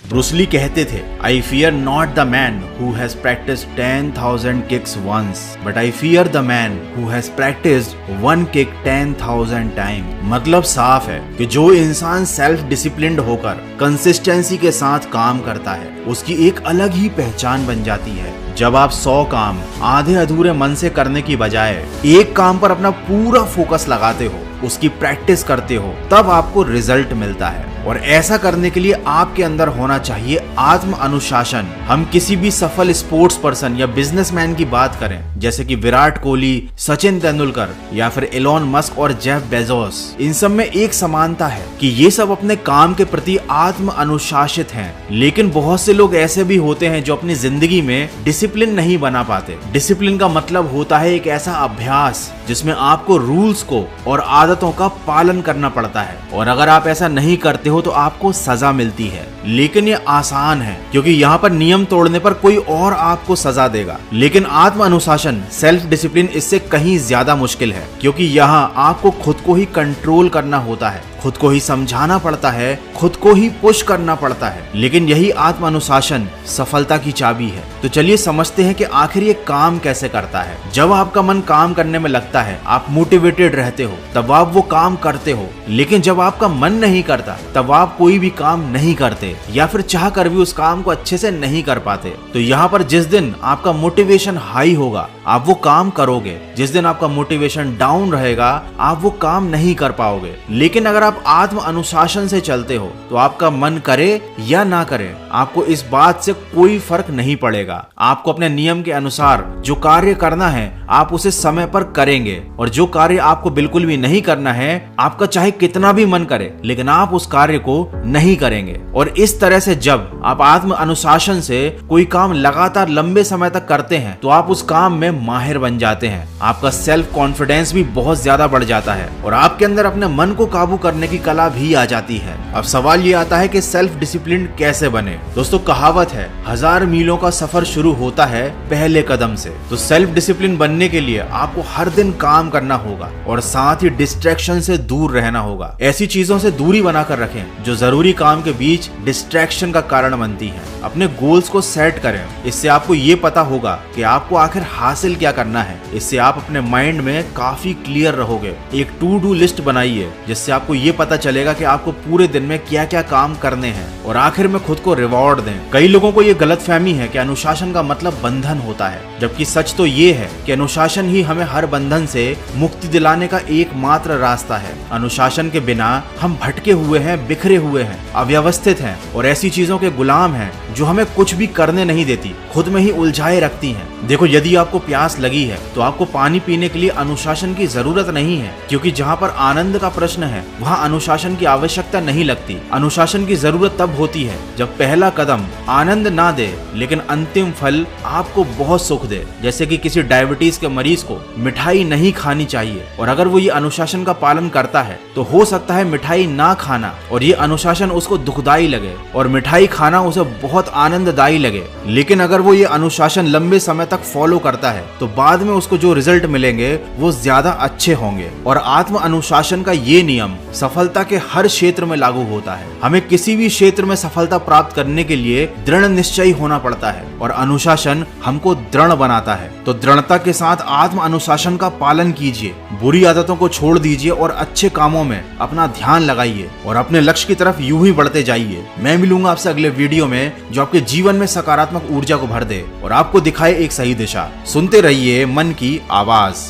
Bruce Lee कहते थे, I fear not the man who has practised 10,000 kicks once but I fear the man who has practised one kick 10,000 time. मतलब साफ है कि जो इंसान सेल्फ डिसिप्लिन्ड होकर कंसिस्टेंसी के साथ काम करता है उसकी एक अलग ही पहचान बन जाती है। जब आप 100 काम आधे अधूरे मन से करने की बजाय एक काम पर अपना पूरा फोकस लगाते हो, उसकी प्रैक्टिस करते हो, तब आपको रिजल्ट मिलता है। और ऐसा करने के लिए आपके अंदर होना चाहिए आत्म अनुशासन। हम किसी भी सफल स्पोर्ट्स पर्सन या बिजनेसमैन की बात करें, जैसे कि विराट कोहली, सचिन तेंदुलकर या फिर एलोन मस्क और जेफ बेजोस, इन सब में एक समानता है कि ये सब अपने काम के प्रति आत्म अनुशासित हैं। लेकिन बहुत से लोग ऐसे भी होते हैं जो अपनी जिंदगी में डिसिप्लिन नहीं बना पाते। डिसिप्लिन का मतलब होता है एक ऐसा अभ्यास जिसमें आपको रूल्स को और आदतों का पालन करना पड़ता है, और अगर आप ऐसा नहीं करते हो तो आपको सजा मिलती है। लेकिन ये आसान है क्योंकि यहाँ पर नियम तोड़ने पर कोई और आपको सजा देगा। लेकिन आत्म अनुशासन, सेल्फ डिसिप्लिन, इससे कहीं ज्यादा मुश्किल है क्योंकि यहाँ आपको खुद को ही कंट्रोल करना होता है, खुद को ही समझाना पड़ता है, खुद को ही पुश करना पड़ता है। लेकिन यही आत्म अनुशासन सफलता की चाबी है। तो चलिए समझते हैं कि आखिर ये काम कैसे करता है। जब आपका मन काम करने में लगता है, आप मोटिवेटेड रहते हो, तब आप वो काम करते हो। लेकिन जब आपका मन नहीं करता तब आप कोई भी काम नहीं करते, या फिर चाह कर भी उस काम को अच्छे से नहीं कर पाते। तो यहाँ पर जिस दिन आपका मोटिवेशन हाई होगा आप वो काम करोगे, जिस दिन आपका मोटिवेशन डाउन रहेगा आप वो काम नहीं कर पाओगे। लेकिन अगर आप आत्म अनुशासन से चलते हो तो आपका मन करे या ना करे, आपको इस बात से कोई फर्क नहीं पड़ेगा। आपको अपने नियम के अनुसार जो कार्य करना है आप उसे समय पर करेंगे, और जो कार्य आपको बिल्कुल भी नहीं करना है, आपका चाहे कितना भी मन करे लेकिन आप उस कार्य को नहीं करेंगे। और इस तरह से जब आप आत्म अनुशासन से कोई काम लगातार लंबे समय तक करते हैं तो आप उस काम में माहिर बन जाते हैं। आपका सेल्फ कॉन्फिडेंस भी बहुत ज्यादा बढ़ जाता है और आपके अंदर अपने मन को काबू करने की कला भी आ जाती है। अब सवाल ये आता है कि सेल्फ डिसिप्लिन कैसे बने। दोस्तों, कहावत है 1000 मीलों का सफर शुरू होता है पहले कदम से। तो सेल्फ डिसिप्लिन बनने के लिए आपको हर दिन काम करना होगा और साथ ही डिस्ट्रैक्शन से दूर रहना होगा। ऐसी चीजों से दूरी बनाकर रखें जो जरूरी काम के बीच डिस्ट्रैक्शन का कारण बनती है। अपने गोल्स को सेट करें, इससे आपको ये पता होगा कि आपको आखिर हासिल क्या करना है। इससे आप अपने माइंड में काफी क्लियर रहोगे। एक टू डू लिस्ट बनाइए जिससे आपको ये पता चलेगा कि आपको पूरे दिन में क्या क्या काम करने हैं, और आखिर में खुद को रिवॉर्ड दें। कई लोगों को ये गलतफहमी है कि अनुशासन का मतलब बंधन होता है, जबकि सच तो ये है कि अनुशासन ही हमें हर बंधन से मुक्ति दिलाने का एकमात्र रास्ता है। अनुशासन के बिना हम भटके हुए हैं, बिखरे हुए हैं, अव्यवस्थित हैं और ऐसी चीजों के गुलाम हैं जो हमें कुछ भी करने नहीं देती, खुद में ही उलझाए रखती हैं। देखो, यदि आपको प्यास लगी है तो आपको पानी पीने के लिए अनुशासन की जरूरत नहीं है, क्योंकि जहाँ पर आनंद का प्रश्न है वहाँ अनुशासन की आवश्यकता नहीं लगती। अनुशासन की जरूरत तब होती है जब पहला कदम आनंद ना दे लेकिन अंतिम फल आपको बहुत सुख दे। जैसे कि किसी डायबिटीज के मरीज को मिठाई नहीं खानी चाहिए, और अगर वो ये अनुशासन का पालन करता है तो हो सकता है मिठाई ना खाना और ये अनुशासन उसको दुखदाई लगे और मिठाई खाना उसे बहुत आनंददायी लगे। लेकिन अगर वो ये अनुशासन लंबे समय तक फॉलो करता है तो बाद में उसको जो रिजल्ट मिलेंगे वो ज्यादा अच्छे होंगे। और आत्म अनुशासन का ये नियम सफलता के हर क्षेत्र में लागू होता है। हमें किसी भी क्षेत्र में सफलता प्राप्त करने के लिए दृढ़ निश्चयी होना पड़ता है और अनुशासन हमको दृढ़ बनाता है। तो दृढ़ता के साथ आत्म अनुशासन का पालन कीजिए, बुरी आदतों को छोड़ दीजिए और अच्छे कामों में अपना ध्यान लगाइए और अपने लक्ष्य की तरफ यूं ही बढ़ते जाइए। मैं मिलूंगा आपसे अगले वीडियो में जो आपके जीवन में सकारात्मक ऊर्जा को भर दे और आपको दिखाए एक सही दिशा। सुनते रहिए मन की आवाज।